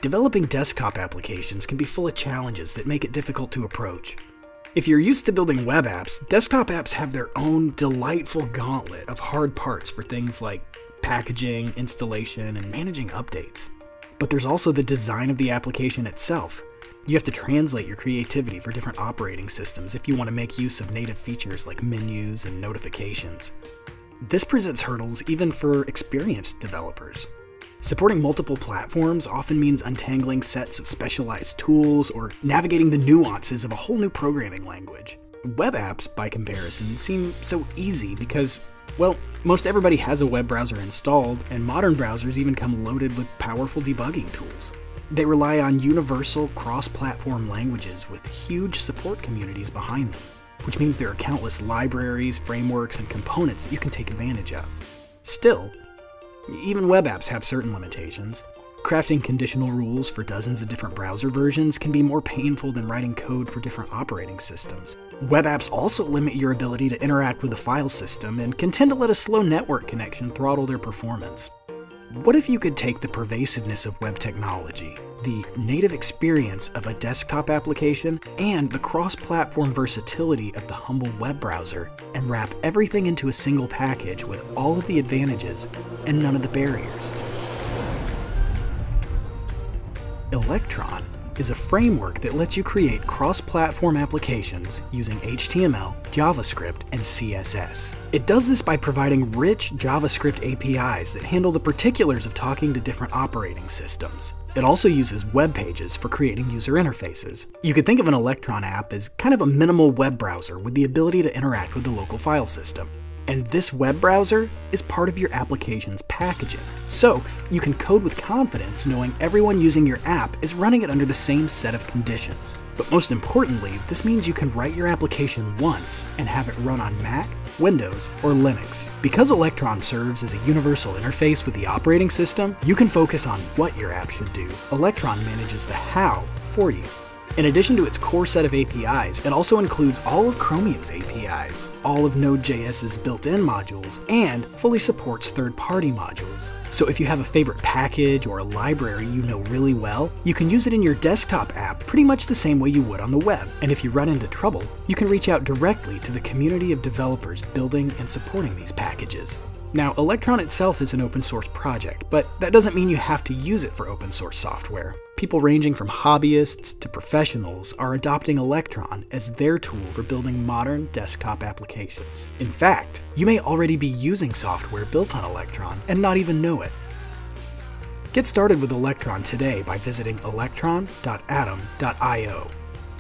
Developing desktop applications can be full of challenges that make it difficult to approach. If you're used to building web apps, desktop apps have their own delightful gauntlet of hard parts for things like packaging, installation, and managing updates. But there's also the design of the application itself. You have to translate your creativity for different operating systems if you want to make use of native features like menus and notifications. This presents hurdles even for experienced developers. Supporting multiple platforms often means untangling sets of specialized tools or navigating the nuances of a whole new programming language. Web apps, by comparison, seem so easy because, well, most everybody has a web browser installed, and modern browsers even come loaded with powerful debugging tools. They rely on universal cross-platform languages with huge support communities behind them, which means there are countless libraries, frameworks, and components that you can take advantage of. Still, even web apps have certain limitations. Crafting conditional rules for dozens of different browser versions can be more painful than writing code for different operating systems. Web apps also limit your ability to interact with the file system and can tend to let a slow network connection throttle their performance. What if you could take the pervasiveness of web technology, the native experience of a desktop application, and the cross-platform versatility of the humble web browser, and wrap everything into a single package with all of the advantages and none of the barriers? Electron is a framework that lets you create cross-platform applications using HTML, JavaScript, and CSS. It does this by providing rich JavaScript APIs that handle the particulars of talking to different operating systems. It also uses web pages for creating user interfaces. You could think of an Electron app as kind of a minimal web browser with the ability to interact with the local file system. And this web browser is part of your application's packaging. So you can code with confidence knowing everyone using your app is running it under the same set of conditions. But most importantly, this means you can write your application once and have it run on Mac, Windows, or Linux. Because Electron serves as a universal interface with the operating system, you can focus on what your app should do. Electron manages the how for you. In addition to its core set of APIs, it also includes all of Chromium's APIs, all of Node.js's built-in modules, and fully supports third-party modules. So if you have a favorite package or a library you know really well, you can use it in your desktop app pretty much the same way you would on the web. And if you run into trouble, you can reach out directly to the community of developers building and supporting these packages. Now, Electron itself is an open source project, but that doesn't mean you have to use it for open source software. People ranging from hobbyists to professionals are adopting Electron as their tool for building modern desktop applications. In fact, you may already be using software built on Electron and not even know it. Get started with Electron today by visiting electron.atom.io.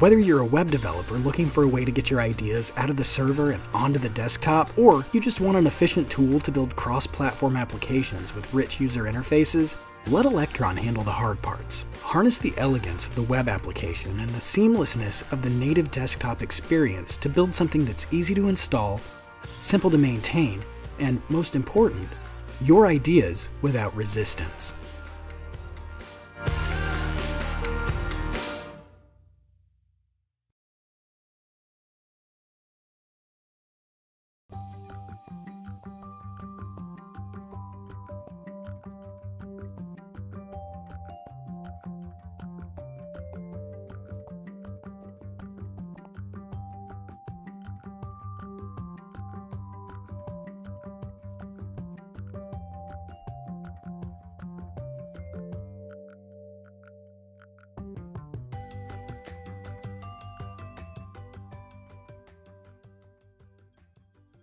Whether you're a web developer looking for a way to get your ideas out of the server and onto the desktop, or you just want an efficient tool to build cross-platform applications with rich user interfaces, let Electron handle the hard parts. Harness the elegance of the web application and the seamlessness of the native desktop experience to build something that's easy to install, simple to maintain, and most important, your ideas without resistance.